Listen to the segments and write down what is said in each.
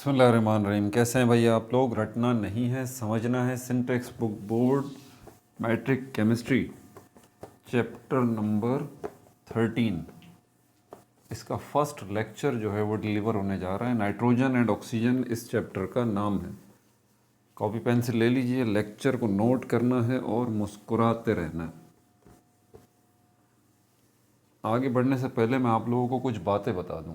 बिस्मिल्लाहिर्रहमानिर्रहीम। कैसे हैं भैया आप लोग? रटना नहीं है, समझना है। Syntax book board matric chemistry chapter number 13, इसका फर्स्ट लेक्चर जो है वो डिलीवर होने जा रहा है। नाइट्रोजन एंड ऑक्सीजन इस चैप्टर का नाम है। कॉपी पेंसिल ले लीजिए, लेक्चर को नोट करना है और मुस्कुराते रहना है। आगे बढ़ने से पहले मैं आप लोगों को कुछ बातें बता दूं।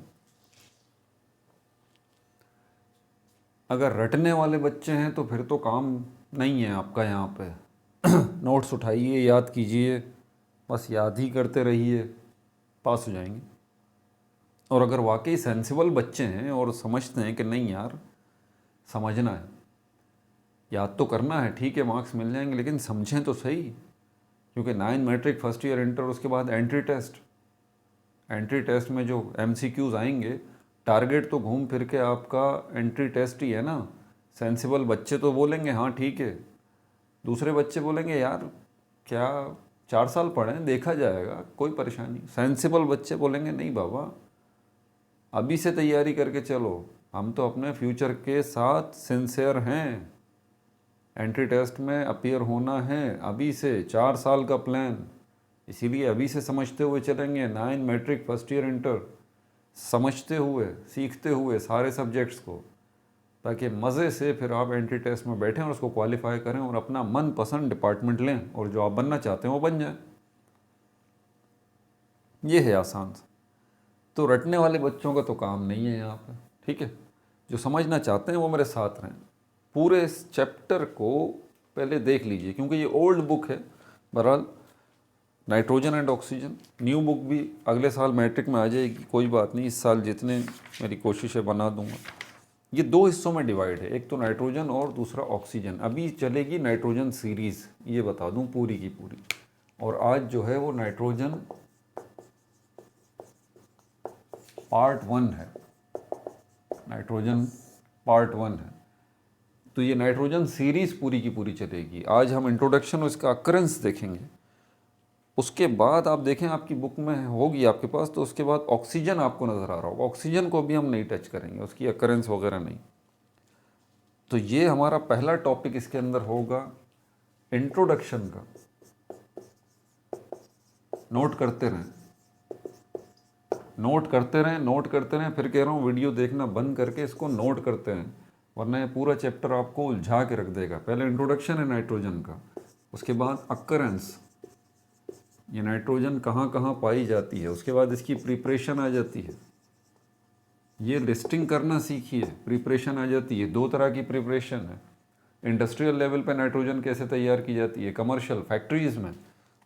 अगर रटने वाले बच्चे हैं तो फिर तो काम नहीं है आपका यहाँ पे। नोट्स उठाइए, याद कीजिए, बस याद ही करते रहिए, पास हो जाएंगे। और अगर वाकई सेंसिबल बच्चे हैं और समझते हैं कि नहीं यार, समझना है, याद तो करना है, ठीक है मार्क्स मिल जाएंगे, लेकिन समझें तो सही। क्योंकि 9 मैट्रिक फर्स्ट ईयर इंटर, उसके बाद एंट्री टेस्ट। एंट्री टेस्ट में जो MCQs आएंगे, टारगेट तो घूम फिर के आपका एंट्री टेस्ट ही है ना। सेंसिबल बच्चे तो बोलेंगे हाँ ठीक है, दूसरे बच्चे बोलेंगे यार क्या 4 साल पढ़े, देखा जाएगा, कोई परेशानी। सेंसिबल बच्चे बोलेंगे नहीं बाबा, अभी से तैयारी करके चलो, हम तो अपने फ्यूचर के साथ सिंसियर हैं। एंट्री टेस्ट में अपीयर होना है अभी से, 4 साल का प्लान। इसीलिए अभी से समझते हुए चलेंगे। 9 मैट्रिक फर्स्ट ईयर इंटर समझते हुए, सीखते हुए सारे सब्जेक्ट्स को, ताकि मज़े से फिर आप एंट्री टेस्ट में बैठें और उसको क्वालिफाई करें और अपना मनपसंद डिपार्टमेंट लें और जो आप बनना चाहते हैं वो बन जाए। ये है आसान सा। तो रटने वाले बच्चों का तो काम नहीं है यहाँ पर, ठीक है। जो समझना चाहते हैं वो मेरे साथ रहें। पूरे इस चैप्टर को पहले देख लीजिए, क्योंकि ये ओल्ड बुक है। बहरहाल nitrogen and oxygen new book भी अगले साल मैट्रिक में आ जाएगी, कोई बात नहीं। इस साल जितने मेरी कोशिश है बना दूंगा। ये 2 हिस्सों में डिवाइड है, एक तो नाइट्रोजन और दूसरा ऑक्सीजन। अभी चलेगी नाइट्रोजन सीरीज़, ये बता दूं पूरी की पूरी। और आज जो है वो नाइट्रोजन पार्ट 1 है, नाइट्रोजन पार्ट 1 है। तो ये नाइट्रोजन सीरीज़ पूरी की पूरी चलेगी। आज हम इंट्रोडक्शन और इसका अकरेंस देखेंगे। उसके बाद आप देखें आपकी बुक में होगी आपके पास, तो उसके बाद ऑक्सीजन आपको नज़र आ रहा होगा। ऑक्सीजन को भी हम नहीं टच करेंगे, उसकी अकरेंस वगैरह नहीं। तो ये हमारा पहला टॉपिक इसके अंदर होगा इंट्रोडक्शन का। नोट करते रहें, नोट करते रहें, नोट करते रहें। फिर कह रहा हूँ वीडियो देखना बंद करके इसको नोट करते रहें, वरना ये पूरा चैप्टर आपको उलझा के रख देगा। पहले इंट्रोडक्शन है नाइट्रोजन का, उसके बाद अकरेंस, ये नाइट्रोजन कहाँ कहाँ पाई जाती है, उसके बाद इसकी प्रिपरेशन आ जाती है। ये लिस्टिंग करना सीखिए, प्रिपरेशन आ जाती है। 2 तरह की प्रिपरेशन है। इंडस्ट्रियल लेवल पे नाइट्रोजन कैसे तैयार की जाती है, कमर्शियल फैक्ट्रीज़ में,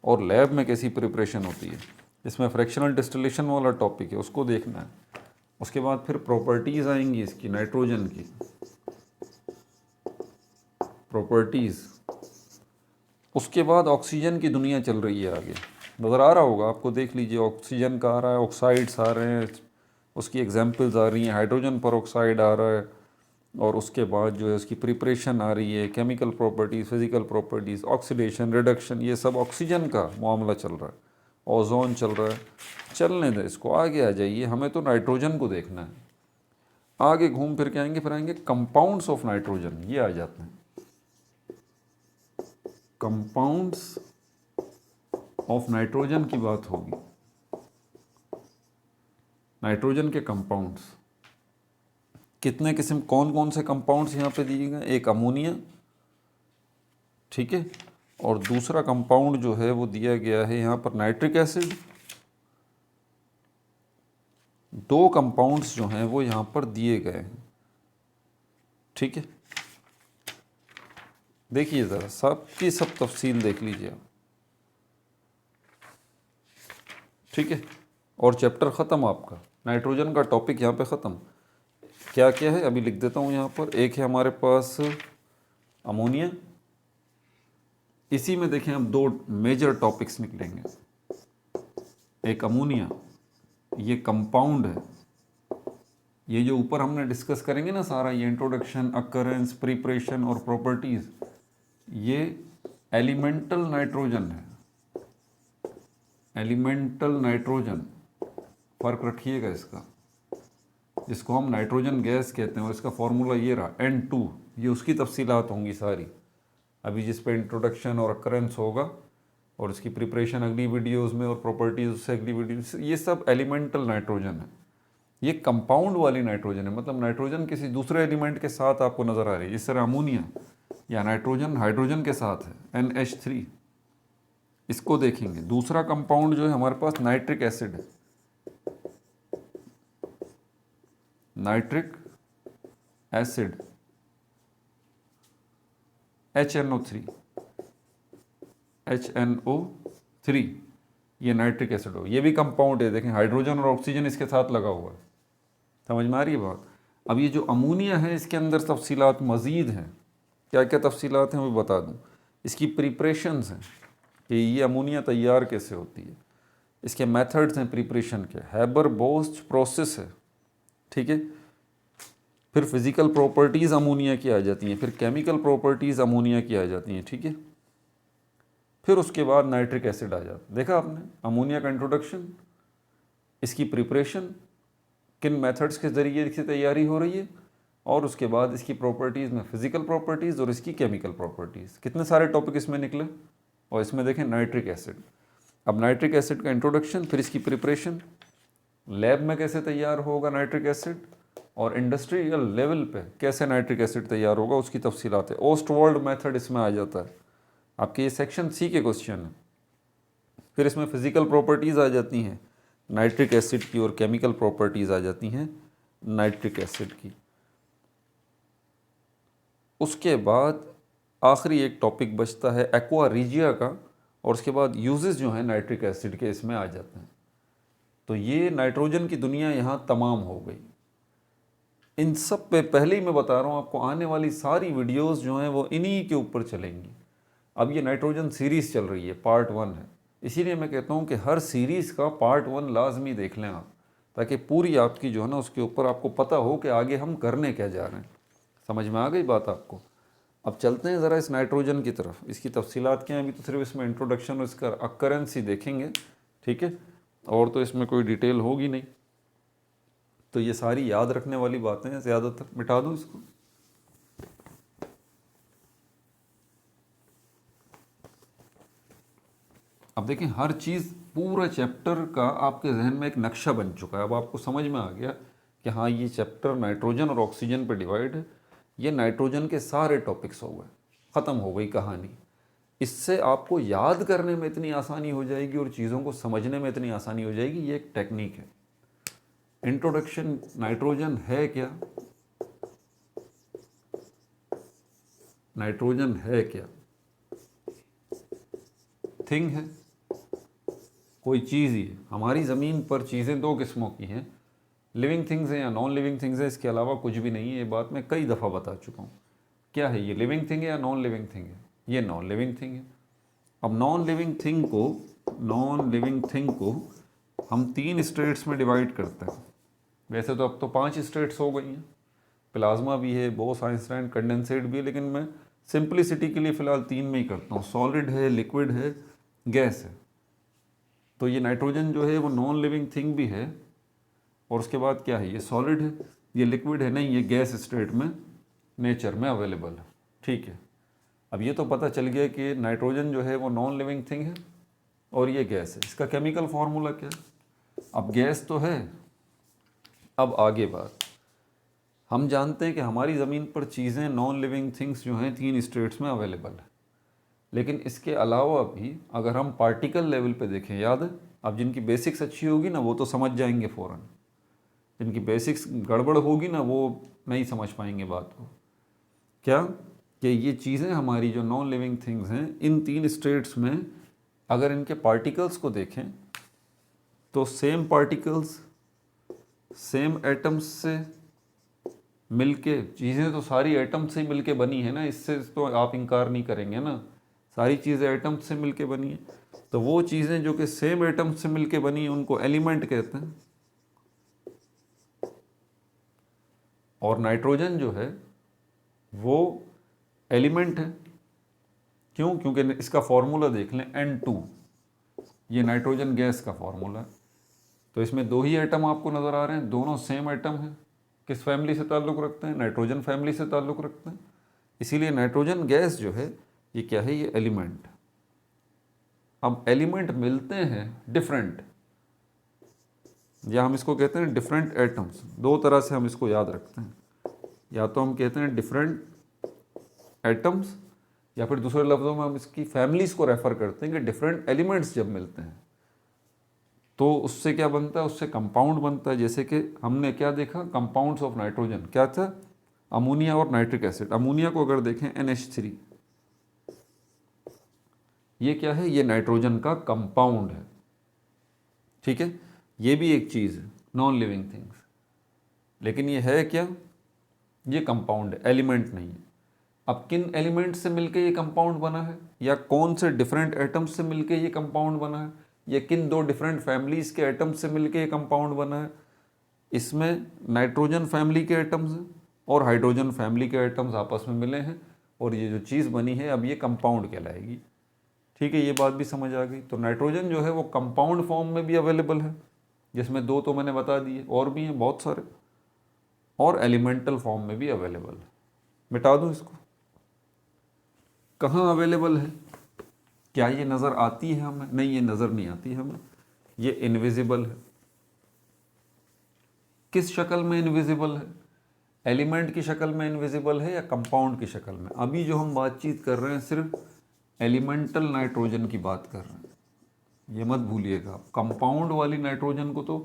और लैब में कैसी प्रिपरेशन होती है। इसमें फ्रैक्शनल डिस्टिलेशन वाला टॉपिक है, उसको देखना है। उसके बाद फिर प्रॉपर्टीज़ आएंगी इसकी, नाइट्रोजन की प्रॉपर्टीज़। उसके बाद ऑक्सीजन की दुनिया चल रही है आगे, नज़र आ रहा होगा आपको, देख लीजिए। ऑक्सीजन का आ रहा है, ऑक्साइड्स आ रहे हैं, उसकी एग्जांपल्स आ रही हैं। हाइड्रोजन पर ऑक्साइड आ रहा है, और उसके बाद जो है उसकी प्रिपरेशन आ रही है, chemical properties, physical properties, oxidation, reduction, ये सब ऑक्सीजन का मामला चल रहा है। ओजोन चल रहा है, चलने दें इसको, आगे आ जाइए। हमें तो नाइट्रोजन को देखना है। आगे घूम फिर के आएंगे, फिर आएंगे कंपाउंड्स ऑफ नाइट्रोजन, ये आ जाते हैं। कंपाउंड्स ऑफ नाइट्रोजन की बात होगी। नाइट्रोजन के कंपाउंड्स कितने किस्म, कौन कौन से कंपाउंड्स यहाँ पे दिए गए? एक अमोनिया, ठीक है, और दूसरा कंपाउंड जो है वो दिया गया है यहाँ पर नाइट्रिक एसिड। 2 कंपाउंड्स जो हैं वो यहाँ पर दिए गए हैं, ठीक है। देखिए ज़रा, सबकी सब तफसील देख लीजिए आप, ठीक है। और चैप्टर ख़त्म आपका, नाइट्रोजन का टॉपिक यहाँ पे ख़त्म। क्या क्या है अभी लिख देता हूँ यहाँ पर। एक है हमारे पास अमोनिया, इसी में देखें हम 2 मेजर टॉपिक्स निकलेंगे। एक अमोनिया, ये कंपाउंड है। ये जो ऊपर हमने डिस्कस करेंगे ना सारा, ये इंट्रोडक्शन, अकरेंस, प्रिपरेशन और प्रॉपर्टीज़, ये एलिमेंटल नाइट्रोजन है। एलिमेंटल नाइट्रोजन, फ़र्क रखिएगा इसका। जिसको हम नाइट्रोजन गैस कहते हैं, और इसका फॉर्मूला ये रहा N2। ये उसकी तफसीलात होंगी सारी, अभी जिस पे इंट्रोडक्शन और अकरेंस होगा, और इसकी प्रिपरेशन अगली वीडियोस में, और प्रॉपर्टीज उससे अगली वीडियो। ये सब एलिमेंटल नाइट्रोजन है। ये कंपाउंड वाली नाइट्रोजन है, मतलब नाइट्रोजन किसी दूसरे एलिमेंट के साथ आपको नज़र आ रही है। इस तरह अमोनिया या नाइट्रोजन हाइड्रोजन के साथ है, NH3। इसको देखेंगे। दूसरा कंपाउंड जो है हमारे पास नाइट्रिक एसिड है, नाइट्रिक एसिड HNO3, HNO3, ये नाइट्रिक एसिड हो। ये भी कंपाउंड है, देखें हाइड्रोजन और ऑक्सीजन इसके साथ लगा हुआ है। समझ में आ रही है बात। अब ये जो अमोनिया है इसके अंदर तफसीलात मज़ीद हैं। क्या क्या तफसीलात हैं वो बता दूं। इसकी प्रिपरेशंस हैं कि ये अमोनिया तैयार कैसे होती है, इसके मेथड्स हैं प्रिपरेशन के, हैबर बोस्ट प्रोसेस है, ठीक है। फिर फिज़िकल प्रॉपर्टीज़ अमोनिया की आ जाती हैं, फिर केमिकल प्रॉपर्टीज़ अमोनिया की आ जाती हैं, ठीक है। फिर उसके बाद नाइट्रिक एसिड आ जाता है। देखा आपने अमोनिया का इंट्रोडक्शन, इसकी प्रिपरेशन किन मेथड्स के ज़रिए इसकी तैयारी हो रही है, और उसके बाद इसकी प्रॉपर्टीज़ में फ़िज़िकल प्रॉपर्टीज़ और इसकी केमिकल प्रॉपर्टीज़। कितने सारे टॉपिक इसमें निकले। और इसमें देखें नाइट्रिक एसिड। अब नाइट्रिक एसिड का इंट्रोडक्शन, फिर इसकी प्रिपरेशन, लैब में कैसे तैयार होगा नाइट्रिक एसिड, और इंडस्ट्रियल लेवल पे कैसे नाइट्रिक एसिड तैयार होगा उसकी तफसीलात है। ओस्टवाल्ड मेथड इसमें आ जाता है। आपके ये सेक्शन सी के क्वेश्चन है। फिर इसमें फ़िज़िकल प्रॉपर्टीज़ आ जाती हैं नाइट्रिक एसिड की, और केमिकल प्रॉपर्टीज़ आ जाती हैं नाइट्रिक एसिड की। उसके बाद आखिरी एक टॉपिक बचता है एक्वा रीजिया का, और उसके बाद यूजेस जो हैं नाइट्रिक एसिड के इसमें आ जाते हैं। तो ये नाइट्रोजन की दुनिया यहाँ तमाम हो गई। इन सब पे पहले ही मैं बता रहा हूँ आपको, आने वाली सारी वीडियोस जो हैं वो इन्हीं के ऊपर चलेंगी। अब ये नाइट्रोजन सीरीज़ चल रही है, पार्ट 1 है, इसीलिए मैं कहता हूँ कि हर सीरीज़ का पार्ट 1 लाजमी देख लें आप, ताकि पूरी आपकी जो है ना उसके ऊपर आपको पता हो कि आगे हम करने क्या जा रहे हैं। समझ में आ गई बात आपको। अब चलते हैं ज़रा इस नाइट्रोजन की तरफ। इसकी तफसीलात क्या हैं, अभी तो सिर्फ इसमें इंट्रोडक्शन और इसका अकरेंस ही देखेंगे, ठीक है, और तो इसमें कोई डिटेल होगी नहीं। तो ये सारी याद रखने वाली बातें हैं, ज़्यादातर मिटा दूँ इसको। अब देखें हर चीज़, पूरा चैप्टर का आपके जहन में एक नक्शा बन चुका है। अब आपको समझ में आ गया कि हाँ ये चैप्टर नाइट्रोजन और ऑक्सीजन पे डिवाइड है। ये नाइट्रोजन के सारे टॉपिक्स हो गए, ख़त्म हो गई कहानी। इससे आपको याद करने में इतनी आसानी हो जाएगी और चीज़ों को समझने में इतनी आसानी हो जाएगी। ये एक टेक्निक है। इंट्रोडक्शन, नाइट्रोजन है क्या, नाइट्रोजन है क्या, थिंग है, कोई चीज़ ही है। हमारी ज़मीन पर चीज़ें दो किस्मों की हैं, लिविंग थिंग्स हैं या नॉन लिविंग थिंग्स हैं, इसके अलावा कुछ भी नहीं है। ये बात मैं कई दफ़ा बता चुका हूँ। क्या है ये, लिविंग थिंग है या नॉन लिविंग थिंग है? ये नॉन लिविंग थिंग है। अब नॉन लिविंग थिंग को हम 3 स्टेट्स में डिवाइड करते हैं। वैसे तो अब तो 5 स्टेट्स हो गई हैं, प्लाज्मा भी है, बोस आइंस्टाइन, कंडेंसेट भी है, लेकिन मैं सिंप्लिसिटी के लिए फ़िलहाल 3 में ही करता हूँ। सॉलिड है, लिक्विड है, गैस है। तो ये नाइट्रोजन जो है वो नॉन लिविंग थिंग भी है, और उसके बाद क्या है, ये सॉलिड है, ये लिक्विड है नहीं, ये गैस स्टेट में नेचर में अवेलेबल है, ठीक है। अब ये तो पता चल गया कि नाइट्रोजन जो है वो नॉन लिविंग थिंग है और ये गैस है। इसका केमिकल फार्मूला क्या है? अब गैस तो है। अब आगे बात, हम जानते हैं कि हमारी ज़मीन पर चीज़ें, नॉन लिविंग थिंग्स जो हैं 3 स्टेट्स में अवेलेबल है, लेकिन इसके अलावा भी अगर हम पार्टिकल लेवल पे देखें, याद है, अब जिनकी बेसिक्स अच्छी होगी ना वो तो समझ जाएंगे फ़ौरन, जिनकी बेसिक्स गड़बड़ होगी ना वो नहीं समझ पाएंगे बात को। क्या कि ये चीज़ें हमारी जो नॉन लिविंग थिंग्स हैं, इन 3 स्टेट्स में अगर इनके पार्टिकल्स को देखें तो सेम पार्टिकल्स, सेम एटम्स से मिलके, चीज़ें तो सारी एटम से ही मिलके बनी है ना, इससे तो आप इनकार नहीं करेंगे ना, सारी चीज़ें एटम से मिलके बनी है। तो वो चीज़ें जो कि सेम एटम से मिलके बनी है उनको एलिमेंट कहते हैं। और नाइट्रोजन जो है वो एलिमेंट है। क्यों? क्योंकि इसका फॉर्मूला देख लें, N2, ये नाइट्रोजन गैस का फॉर्मूला है। तो इसमें 2 ही एटम आपको नज़र आ रहे हैं, दोनों सेम एटम हैं, किस फैमिली से ताल्लुक़ रखते हैं? नाइट्रोजन फैमिली से ताल्लुक़ रखते हैं। इसीलिए नाइट्रोजन गैस जो है ये क्या है? ये एलिमेंट। अब एलिमेंट मिलते हैं डिफरेंट, या हम इसको कहते हैं डिफरेंट एटम्स। दो तरह से हम इसको याद रखते हैं, या तो हम कहते हैं डिफरेंट एटम्स, या फिर दूसरे लफ्ज़ों में हम इसकी फैमिलीज को रेफर करते हैं कि डिफरेंट एलिमेंट्स जब मिलते हैं तो उससे क्या बनता है? उससे कंपाउंड बनता है। जैसे कि हमने क्या देखा? कंपाउंड्स ऑफ नाइट्रोजन क्या था? अमोनिया और नाइट्रिक एसिड। अमोनिया को अगर देखें NH3, ये क्या है? ये नाइट्रोजन का कंपाउंड है। ठीक है, ये भी एक चीज़ है, नॉन लिविंग थिंग्स, लेकिन ये है क्या? ये कंपाउंड है, एलिमेंट नहीं है। अब किन एलिमेंट से मिलके ये कंपाउंड बना है, या कौन से डिफरेंट एटम्स से मिलके ये कंपाउंड बना है, या किन दो डिफरेंट फैमिलीज के एटम्स से मिलके ये कंपाउंड बना है? इसमें नाइट्रोजन फैमिली के एटम्स और हाइड्रोजन फैमिली के एटम्स आपस में मिले हैं, और ये जो चीज़ बनी है अब ये कंपाउंड कहलाएगी। ठीक है, ये बात भी समझ आ गई। तो नाइट्रोजन जो है वो कंपाउंड फॉर्म में भी अवेलेबल है, जिसमें दो तो मैंने बता दिए, और भी हैं बहुत सारे, और एलिमेंटल फॉर्म में भी अवेलेबल है। मिटा दूँ इसको? कहाँ अवेलेबल है? क्या ये नज़र आती है हमें? नहीं, ये नज़र नहीं आती है हमें, ये इनविजिबल है। किस शक्ल में इनविजिबल है? एलिमेंट की शक्ल में इनविजिबल है या कंपाउंड की शक्ल में? अभी जो हम बातचीत कर रहे हैं सिर्फ एलिमेंटल नाइट्रोजन की बात कर रहे हैं, ये मत भूलिएगा। कंपाउंड वाली नाइट्रोजन को तो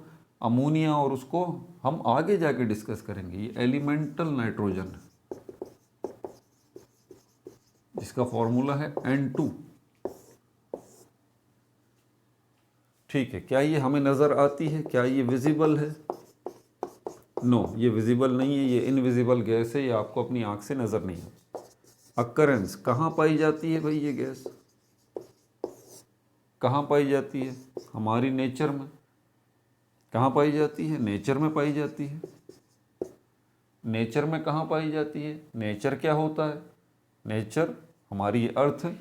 अमोनिया और उसको हम आगे जाके डिस्कस करेंगे। ये एलिमेंटल नाइट्रोजन है, जिसका फॉर्मूला है N2। ठीक है, क्या ये हमें नज़र आती है? क्या ये विजिबल है? नो, ये विजिबल नहीं है, ये इनविजिबल गैस है, ये आपको अपनी आंख से नज़र नहीं आती। अकरेंस कहाँ पाई जाती है भाई? ये गैस कहाँ पाई जाती है? हमारी नेचर में। कहाँ पाई जाती है? नेचर में पाई जाती है। नेचर में कहाँ पाई जाती है? नेचर क्या होता है? नेचर हमारी अर्थ है।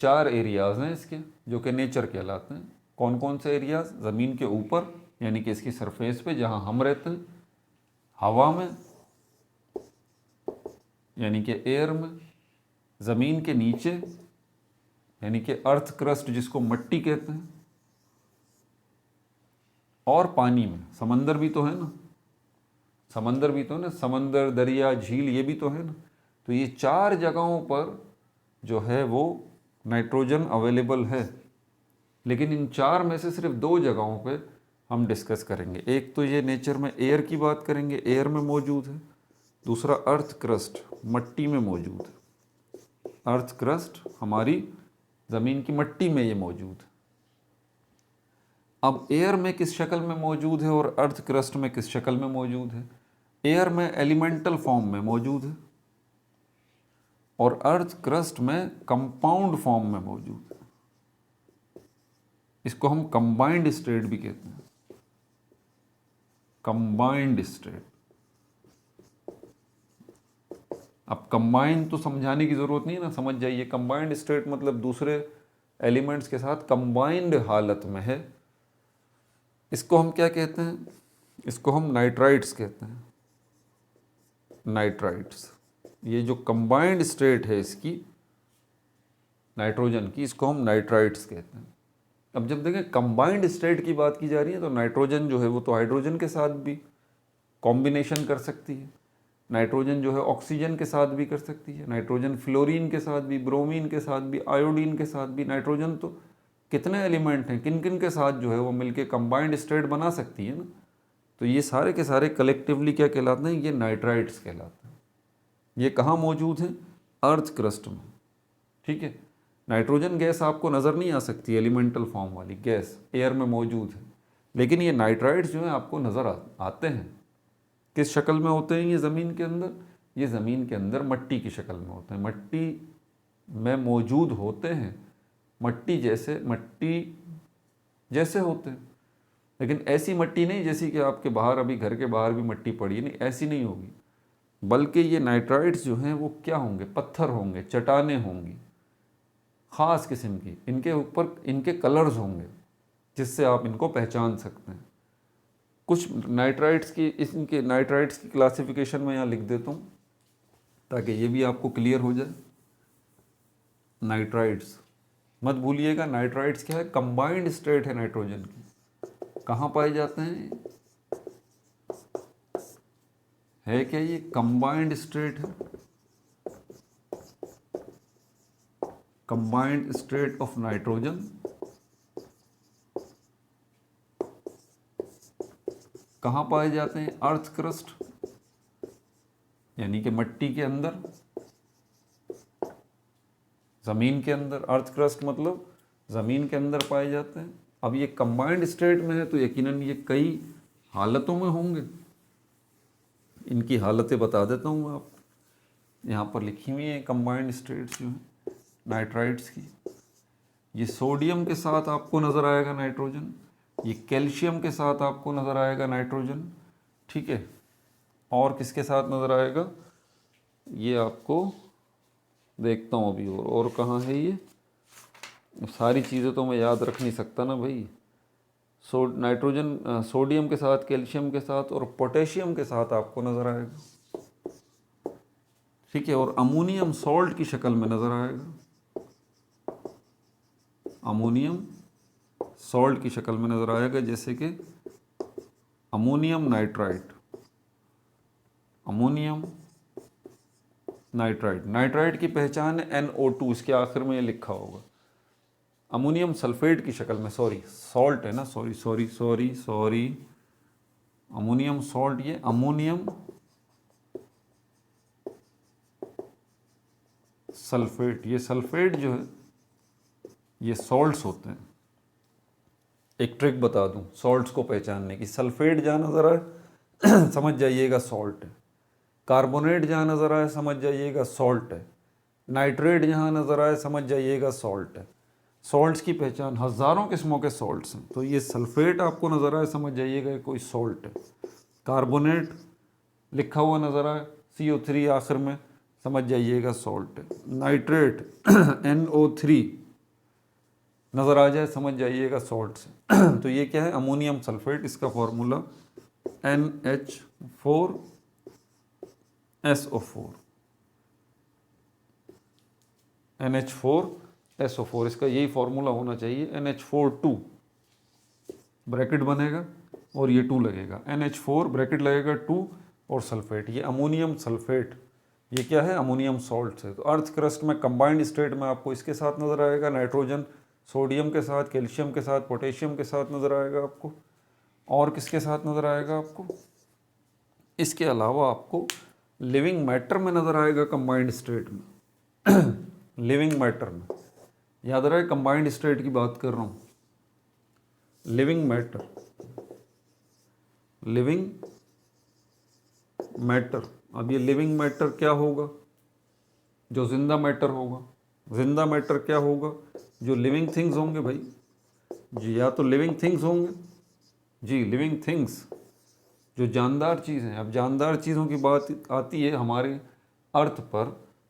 4 एरियाज़ हैं इसके जो कि नेचर कहलाते हैं। कौन कौन से एरियाज़? ज़मीन के ऊपर यानी कि इसकी सरफेस पे जहाँ हम रहते हैं, हवा में यानी कि एयर में, ज़मीन के नीचे यानी कि अर्थ क्रस्ट जिसको मट्टी कहते हैं, और पानी में। समंदर भी तो है ना, समंदर भी तो है ना, समंदर, दरिया, झील, ये भी तो है ना। तो ये 4 जगहों पर जो है वो नाइट्रोजन अवेलेबल है। लेकिन इन 4 में से सिर्फ 2 जगहों पे हम डिस्कस करेंगे। एक तो ये नेचर में एयर की बात करेंगे, एयर में मौजूद है। दूसरा अर्थ क्रस्ट, मट्टी में मौजूद है। अर्थ क्रस्ट हमारी ज़मीन की मट्टी में ये मौजूद है। अब एयर में किस शक्ल में मौजूद है और अर्थ क्रस्ट में किस शक्ल में मौजूद है? एयर में एलिमेंटल फॉर्म में मौजूद है, और अर्थ क्रस्ट में कंपाउंड फॉर्म में मौजूद है। इसको हम कंबाइंड स्टेट भी कहते हैं, कंबाइंड स्टेट। अब कंबाइंड तो समझाने की ज़रूरत नहीं है ना, समझ जाइए। कंबाइंड स्टेट मतलब दूसरे एलिमेंट्स के साथ कंबाइंड हालत में है। इसको हम क्या कहते हैं? इसको हम नाइट्राइट्स कहते हैं, नाइट्राइट्स। ये जो कंबाइंड स्टेट है इसकी नाइट्रोजन की, इसको हम नाइट्राइट्स कहते हैं। अब जब देखें कंबाइंड स्टेट की बात की जा रही है तो नाइट्रोजन जो है वो तो हाइड्रोजन के साथ भी कॉम्बिनेशन कर सकती है, नाइट्रोजन जो है ऑक्सीजन के साथ भी कर सकती है, नाइट्रोजन फ्लोरीन के साथ भी, ब्रोमीन के साथ भी, आयोडीन के साथ भी। नाइट्रोजन तो कितने एलिमेंट हैं, किन किन के साथ जो है वो मिलके कंबाइंड स्टेट बना सकती है ना। तो ये सारे के सारे कलेक्टिवली क्या कहलाते हैं? ये नाइट्राइट्स कहलाते हैं। ये कहाँ मौजूद हैं? अर्थ क्रस्ट में। ठीक है, नाइट्रोजन गैस आपको नज़र नहीं आ सकती, एलिमेंटल फॉर्म वाली गैस एयर में मौजूद है, लेकिन ये नाइट्राइट्स जो हैं आपको नज़र आते हैं। किस शक्ल में होते हैं ये ज़मीन के अंदर? ये ज़मीन के अंदर मट्टी की शक्ल में होते हैं, मट्टी में मौजूद होते हैं, मट्टी जैसे होते हैं। लेकिन ऐसी मट्टी नहीं जैसी कि आपके बाहर, अभी घर के बाहर भी मट्टी पड़ी है, नहीं, ऐसी नहीं होगी। बल्कि ये नाइट्राइट्स जो हैं वो क्या होंगे? पत्थर होंगे, चट्टानें होंगी ख़ास किस्म की। इनके ऊपर इनके कलर्स होंगे जिससे आप इनको पहचान सकते हैं। कुछ नाइट्राइट्स की, इनके नाइट्राइट्स की क्लासिफिकेशन मैं यहाँ लिख देता हूँ ताकि ये भी आपको क्लियर हो जाए। नाइट्राइट्स मत भूलिएगा, नाइट्राइट्स क्या है, कंबाइंड स्टेट है नाइट्रोजन की। कहाँ पाए जाते हैं, है क्या ये कंबाइंड स्टेट है, कंबाइंड स्टेट ऑफ नाइट्रोजन। कहाँ पाए जाते हैं, अर्थ क्रस्ट यानी कि मिट्टी के अंदर, ज़मीन के अंदर। अर्थ क्रस्ट मतलब ज़मीन के अंदर पाए जाते हैं। अब ये कंबाइंड स्टेट में है तो यकीनन ये कई हालतों में होंगे। इनकी हालतें बता देता हूँ मैं आपको, यहाँ पर लिखी हुई हैं कंबाइंड स्टेट्स जो हैं नाइट्राइट्स की। ये सोडियम के साथ आपको नज़र आएगा नाइट्रोजन, ये कैल्शियम के साथ आपको नज़र आएगा नाइट्रोजन, ठीक है। और किसके साथ नज़र आएगा, ये आपको देखता हूँ अभी। और कहाँ है ये, सारी चीज़ें तो मैं याद रख नहीं सकता ना भाई। नाइट्रोजन सोडियम के साथ, कैल्शियम के साथ और पोटेशियम के साथ आपको नज़र आएगा, ठीक है। और अमोनियम सॉल्ट की शक्ल में नज़र आएगा, अमोनियम सॉल्ट की शक्ल में नज़र आएगा, जैसे कि ammonium nitrite, ammonium nitrite. Nitrite की पहचान है NO2, इसके आखिर में ये लिखा होगा। अमोनियम सल्फेट की शक्ल में, सॉरी सॉल्ट है ना, सॉरी अमोनियम सॉल्ट, ये अमोनियम सल्फेट, ये सल्फेट जो है ये सॉल्ट्स होते हैं। एक ट्रिक बता दूं सॉल्ट्स को पहचानने की, सल्फेट जहाँ नज़र आए समझ जाइएगा सॉल्ट है, कार्बोनेट जहाँ नज़र आए समझ जाइएगा सॉल्ट है, नाइट्रेट जहाँ नज़र आए समझ जाइएगा सॉल्ट है। सॉल्ट्स की पहचान, हज़ारों किस्मों के सॉल्ट्स हैं, तो ये सल्फेट आपको नज़र आए समझ जाइएगा कोई सॉल्ट है। कार्बोनेट लिखा हुआ नज़र आए CO3 आखिर में, समझ जाइएगा सॉल्ट है। नाइट्रेट NO3 नज़र आ जाए समझ जाइएगा सॉल्ट से। तो ये क्या है, अमोनियम सल्फेट, इसका फॉर्मूला NH4SO4, NH4SO4, इसका यही फॉर्मूला होना चाहिए। NH4 ब्रैकेट बनेगा और ये 2 लगेगा, NH4 ब्रैकेट लगेगा 2 और सल्फेट, ये अमोनियम सल्फेट, ये क्या है, अमोनियम सॉल्ट है। तो अर्थ क्रस्ट में कंबाइंड स्टेट में आपको इसके साथ नज़र आएगा नाइट्रोजन, सोडियम के साथ, कैल्शियम के साथ, पोटेशियम के साथ नज़र आएगा आपको। और किसके साथ नज़र आएगा आपको, इसके अलावा आपको लिविंग मैटर में नज़र आएगा कंबाइंड स्टेट में। लिविंग मैटर में, याद रहे कंबाइंड स्टेट की बात कर रहा हूँ। लिविंग मैटर, लिविंग मैटर, अब ये लिविंग मैटर क्या होगा, जो जिंदा मैटर होगा। जिंदा मैटर क्या होगा, जो लिविंग थिंग्स होंगे भाई जी, या तो लिविंग थिंग्स होंगे जी, लिविंग थिंग्स जो जानदार चीज़ हैं। अब जानदार चीज़ों की बात आती है हमारे अर्थ पर,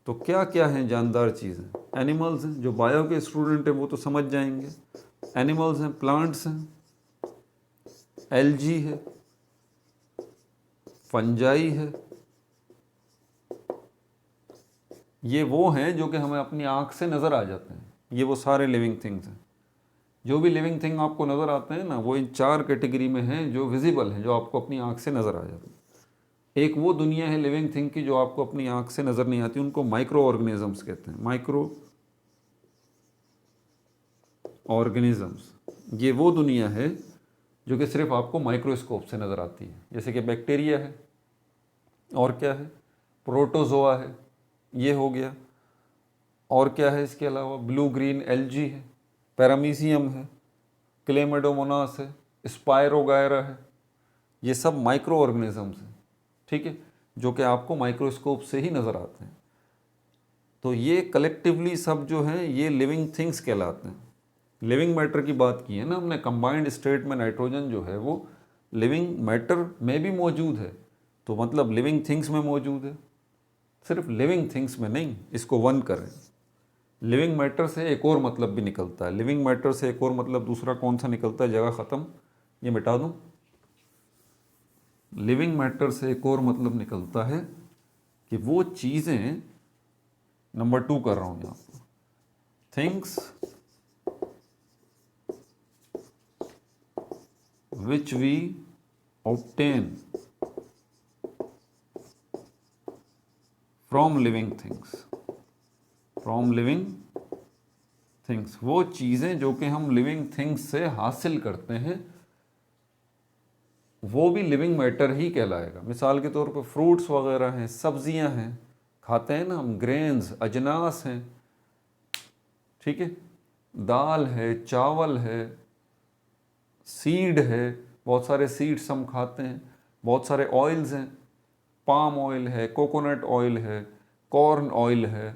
तो क्या क्या हैं जानदार चीज़ें, एनिमल्स हैं, जो बायो के स्टूडेंट हैं वो तो समझ जाएंगे। एनिमल्स हैं, प्लांट्स हैं, एल्गी है, फंजाई है, ये वो हैं जो कि हमें अपनी आँख से नज़र आ जाते हैं। ये वो सारे लिविंग थिंग्स हैं। जो भी लिविंग थिंग आपको नज़र आते हैं ना, वो इन 4 कैटेगरी में हैं जो विजिबल हैं, जो आपको अपनी आँख से नज़र आ जाते हैं। एक वो दुनिया है लिविंग थिंग की जो आपको अपनी आँख से नज़र नहीं आती, उनको माइक्रो ऑर्गेनिजम्स कहते हैं। माइक्रो ऑर्गेनिजम्स, ये वो दुनिया है जो कि सिर्फ आपको माइक्रोस्कोप से नज़र आती है, जैसे कि बैक्टीरिया है, और क्या है, प्रोटोजोआ है, ये हो गया। और क्या है इसके अलावा, ब्लू ग्रीन एल्गी है, पैरामीशियम है, क्लेमेडोमोनास है, स्पायरोगायरा है, ये सब माइक्रो ऑर्गेनिजम्स हैं, ठीक है, जो कि आपको माइक्रोस्कोप से ही नज़र आते हैं। तो ये कलेक्टिवली सब जो हैं ये लिविंग थिंग्स कहलाते हैं। लिविंग मैटर की बात की है ना हमने, कंबाइंड स्टेट में नाइट्रोजन जो है वो लिविंग मैटर में भी मौजूद है, तो मतलब लिविंग थिंग्स में मौजूद है, सिर्फ लिविंग थिंग्स में नहीं। इसको वन करें, लिविंग मैटर से एक और मतलब भी निकलता है। लिविंग मैटर से एक और मतलब दूसरा कौन सा निकलता है, जगह ख़त्म, ये मिटा दूँ, लिविंग मैटर से एक और मतलब निकलता है कि वो चीज़ें, नंबर 2 कर रहा हूँ यहाँ पर, things which we obtain from living things, from living things, वो चीज़ें जो कि हम लिविंग थिंग्स से हासिल करते हैं वो भी लिविंग मैटर ही कहलाएगा। मिसाल के तौर पर फ्रूट्स वगैरह हैं, सब्जियां हैं, खाते हैं ना हम, ग्रेन्स, अजनास हैं, ठीक है, दाल है, चावल है, सीड है, बहुत सारे सीड्स हम खाते हैं, बहुत सारे ऑयल्स हैं, पाम ऑयल है, कोकोनट ऑयल है, कॉर्न ऑयल है,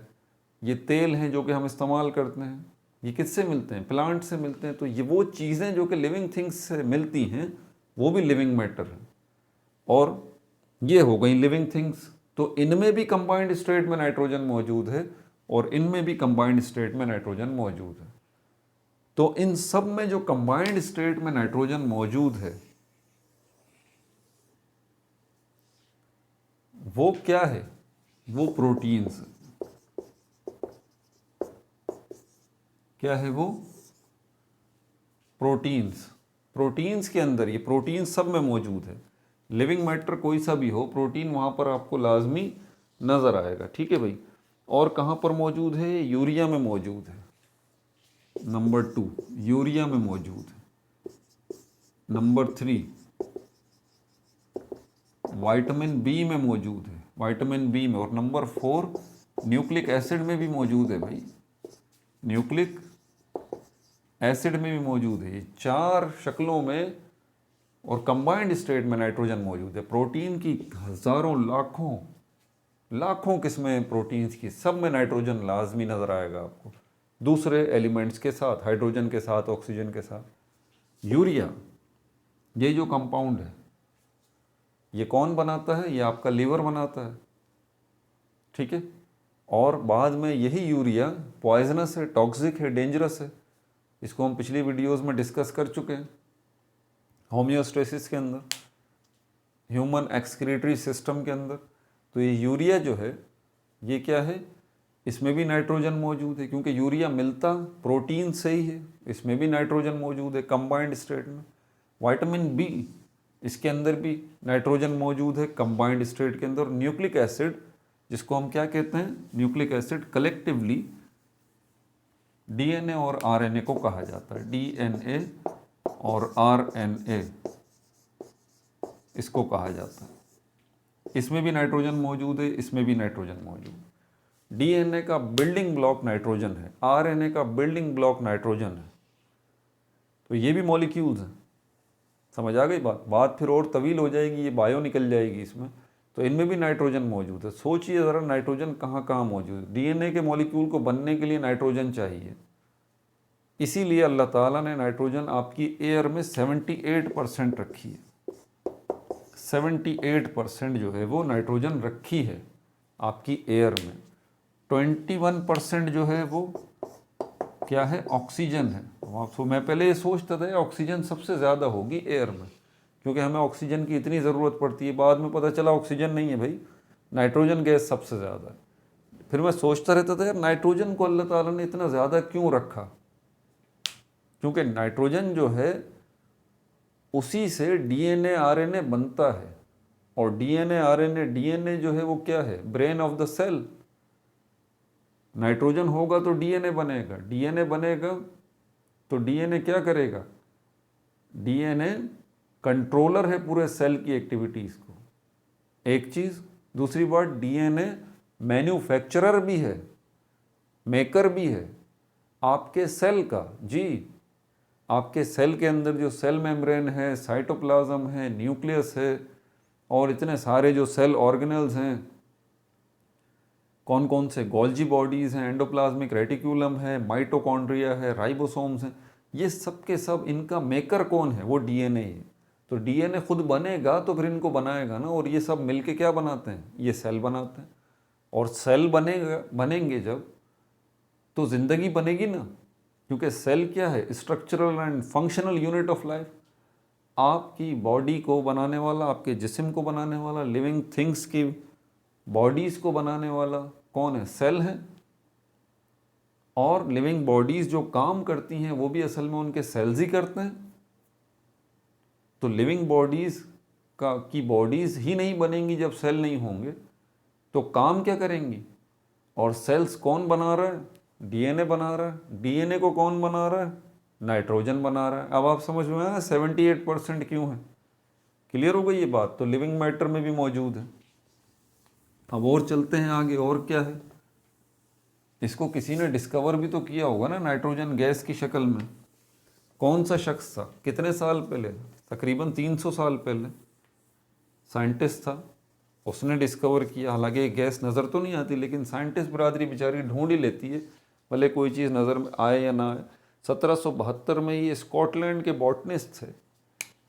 ये तेल हैं जो कि हम इस्तेमाल करते हैं, ये किससे मिलते हैं? प्लांट से मिलते हैं। तो ये वो चीज़ें जो कि लिविंग थिंग्स से मिलती हैं वो भी लिविंग मैटर है। और ये हो गई लिविंग थिंग्स। तो इनमें भी कंबाइंड स्टेट में नाइट्रोजन मौजूद है और इनमें भी कंबाइंड स्टेट में नाइट्रोजन मौजूद है। तो इन सब में जो कंबाइंड स्टेट में नाइट्रोजन मौजूद है वो क्या है? वो प्रोटीन्स। क्या है वो? प्रोटीन्स। प्रोटीन्स के अंदर, ये प्रोटीन सब में मौजूद है। लिविंग मैटर कोई सा भी हो, प्रोटीन वहाँ पर आपको लाजमी नज़र आएगा, ठीक है भाई। और कहाँ पर मौजूद है? यूरिया में मौजूद है। नंबर 2 यूरिया में मौजूद है। नंबर 3 विटामिन बी में मौजूद है, विटामिन बी में। और नंबर 4 न्यूक्लिक एसिड में भी मौजूद है भाई, न्यूक्लिक एसिड में भी मौजूद है। ये 4 शक्लों में और कंबाइंड स्टेट में नाइट्रोजन मौजूद है। प्रोटीन की हज़ारों लाखों किस्में प्रोटीन्स की, सब में नाइट्रोजन लाजमी नज़र आएगा आपको, दूसरे एलिमेंट्स के साथ, हाइड्रोजन के साथ, ऑक्सीजन के साथ। यूरिया, ये जो कंपाउंड है ये कौन बनाता है? ये आपका लीवर बनाता है, ठीक है। और बाद में यही यूरिया पॉइजनस है, टॉक्सिक है, डेंजरस है। इसको हम पिछली वीडियोस में डिस्कस कर चुके हैं होम्योस्टेसिस के अंदर, ह्यूमन एक्सक्रीटरी सिस्टम के अंदर। तो ये यूरिया जो है ये क्या है? इसमें भी नाइट्रोजन मौजूद है, क्योंकि यूरिया मिलता प्रोटीन से ही है। इसमें भी नाइट्रोजन मौजूद है कंबाइंड स्टेट में। विटामिन बी, इसके अंदर भी नाइट्रोजन मौजूद है कंबाइंड स्टेट के अंदर। न्यूक्लिक एसिड, जिसको हम क्या कहते हैं? न्यूक्लिक एसिड कलेक्टिवली डीएनए और आरएनए को कहा जाता है। डीएनए और आरएनए इसको कहा जाता है। इसमें भी नाइट्रोजन मौजूद है, इसमें भी नाइट्रोजन मौजूद है। डीएनए का बिल्डिंग ब्लॉक नाइट्रोजन है, आरएनए का बिल्डिंग ब्लॉक नाइट्रोजन है। तो ये भी मॉलिक्यूल्स हैं। समझ आ गई बात फिर और तवील हो जाएगी, ये बायो निकल जाएगी इसमें। तो इनमें भी नाइट्रोजन मौजूद है। सोचिए ज़रा नाइट्रोजन कहाँ कहाँ मौजूद है। डीएनए के मॉलिक्यूल को बनने के लिए नाइट्रोजन चाहिए, इसीलिए अल्लाह ताला ने नाइट्रोजन आपकी एयर में 78% रखी है। 78% जो है वो नाइट्रोजन रखी है आपकी एयर में। 21% जो है वो क्या है? ऑक्सीजन है। तो मैं पहले ये सोचता था ऑक्सीजन सबसे ज़्यादा होगी एयर में, क्योंकि हमें ऑक्सीजन की इतनी ज़रूरत पड़ती है। बाद में पता चला ऑक्सीजन नहीं है भाई, नाइट्रोजन गैस सबसे ज़्यादा है। फिर मैं सोचता रहता था यार नाइट्रोजन को अल्लाह ताला ने इतना ज़्यादा क्यों रखा? क्योंकि नाइट्रोजन जो है उसी से डीएनए आरएनए बनता है। और डीएनए आरएनए, डीएनए जो है वो क्या है? Brain of the cell. Nitrogen होगा तो डीएनए बनेगा, डीएनए बनेगा तो डीएनए क्या करेगा? डीएनए कंट्रोलर है पूरे सेल की एक्टिविटीज़ को, एक चीज़। दूसरी बात, डीएनए मैन्युफैक्चरर भी है, मेकर भी है आपके सेल का। जी, आपके सेल के अंदर जो सेल मेम्ब्रेन है, साइटोप्लाज्म है, न्यूक्लियस है और इतने सारे जो सेल ऑर्गेनल्स हैं, कौन कौन से? गोल्जी बॉडीज़ हैं, एंडोप्लाज्मिक रेटिक्यूलम है, माइटोकॉन्ड्रिया है, राइबोसोम्स हैं। ये सब के सब इनका मेकर कौन है? वो डीएनए है। तो डीएनए खुद बनेगा तो फिर इनको बनाएगा ना। और ये सब मिलके क्या बनाते हैं? ये सेल बनाते हैं। और सेल बनेंगे जब तो ज़िंदगी बनेगी ना, क्योंकि सेल क्या है? Structural and functional unit of life. आपकी बॉडी को बनाने वाला, आपके जिस्म को बनाने वाला, लिविंग थिंग्स की बॉडीज़ को बनाने वाला कौन है? सेल है। और लिविंग बॉडीज़ जो काम करती हैं वो भी असल में उनके सेल्स ही करते हैं। तो लिविंग बॉडीज़ की बॉडीज़ ही नहीं बनेंगी जब सेल नहीं होंगे, तो काम क्या करेंगी? और सेल्स कौन बना रहा है? डीएनए बना रहा है। डीएनए को कौन बना रहा है? नाइट्रोजन बना रहा है। अब आप समझ में आया 78% क्यों है? क्लियर हो गई ये बात? तो लिविंग मैटर में भी मौजूद है। अब और चलते हैं आगे, और क्या है? इसको किसी ने डिस्कवर भी तो किया होगा ना, नाइट्रोजन गैस की शक्ल में। कौन सा शख्स था? कितने साल पहले? तकरीबन 300 साल पहले साइंटिस्ट था, उसने डिस्कवर किया। हालांकि ये गैस नज़र तो नहीं आती, लेकिन साइंटिस्ट बरादरी बेचारी ढूंढ ही लेती है, भले कोई चीज़ नज़र में आए या ना आए। 1772 में ये स्कॉटलैंड के बॉटनिस्ट थे।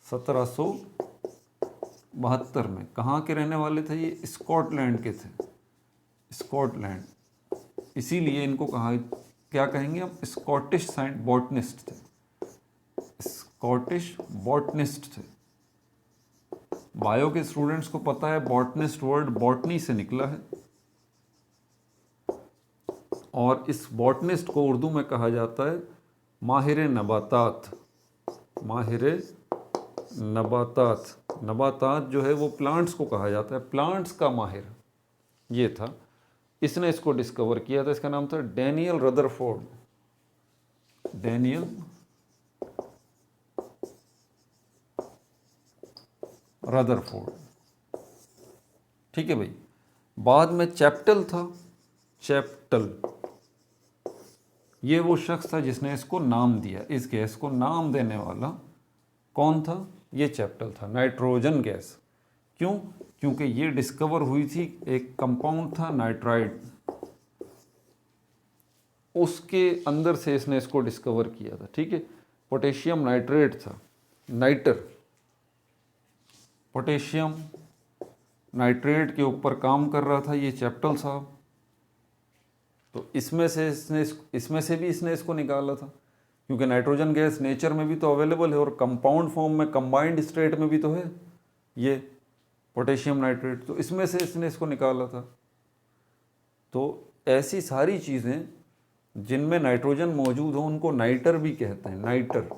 1772 में कहाँ के रहने वाले थे ये? स्कॉटलैंड के थे। स्कॉटलैंड, इसीलिए इनको कहा, क्या कहेंगे हम? स्कॉटिश बॉटनिस्ट थे। स्कॉटिश बॉटनिस्ट थे। बायो के स्टूडेंट्स को पता है बॉटनिस्ट वर्ड बॉटनी से निकला है, और इस बॉटनिस्ट को उर्दू में कहा जाता है माहिर नबातात। माहिर नबातात। नबातात जो है वो प्लांट्स को कहा जाता है, प्लांट्स का माहिर ये था। इसने इसको डिस्कवर किया था। इसका नाम था डैनियल रदरफोर्ड। डैनियल रदरफोर्ड, ठीक है भाई। बाद में चैप्टल था। चैप्टल, ये वो शख्स था जिसने इसको नाम दिया। इस गैस को नाम देने वाला कौन था? ये चैप्टल था। Nitrogen gas. क्यों? क्योंकि ये डिस्कवर हुई थी, एक कंपाउंड था नाइट्राइड, उसके अंदर से इसने इसको डिस्कवर किया था, ठीक है। पोटेशियम नाइट्रेट था, नाइटर, पोटेशियम नाइट्रेट के ऊपर काम कर रहा था ये चैप्टल साहब। तो इसमें से भी इसने इसको निकाला था, क्योंकि नाइट्रोजन गैस नेचर में भी तो अवेलेबल है, और कंपाउंड फॉर्म में, कंबाइंड स्टेट में भी तो है ये पोटेशियम नाइट्रेट। तो इसमें से इसने इसको निकाला था। तो ऐसी सारी चीज़ें जिनमें नाइट्रोजन मौजूद हो उनको नाइटर भी कहते हैं। नाइटर,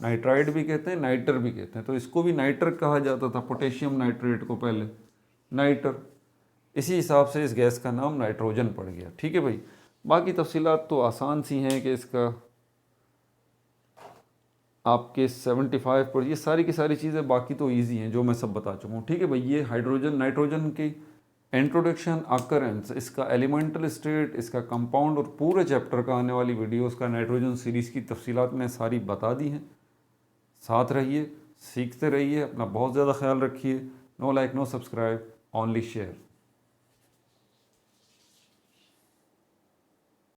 नाइट्राइड भी कहते हैं, नाइटर भी कहते हैं। तो इसको भी नाइटर कहा जाता था, पोटेशियम नाइट्रेट को पहले नाइटर। इसी हिसाब से इस गैस का नाम नाइट्रोजन पड़ गया, ठीक है भाई। बाकी तफसीलात तो आसान सी हैं कि इसका आपके 75 पर, ये सारी की सारी चीज़ें बाकी तो इजी हैं जो मैं सब बता चुका हूँ, ठीक है भाई। ये हाइड्रोजन नाइट्रोजन की इंट्रोडक्शन, अकरेंस, इसका एलिमेंटल स्टेट, इसका कंपाउंड, और पूरे चैप्टर का आने वाली वीडियोस का नाइट्रोजन सीरीज़ की तफसीलात मैंने सारी बता दी हैं। साथ रहिए, सीखते रहिए, अपना बहुत ज़्यादा ख्याल रखिए। No like, no subscribe, only share.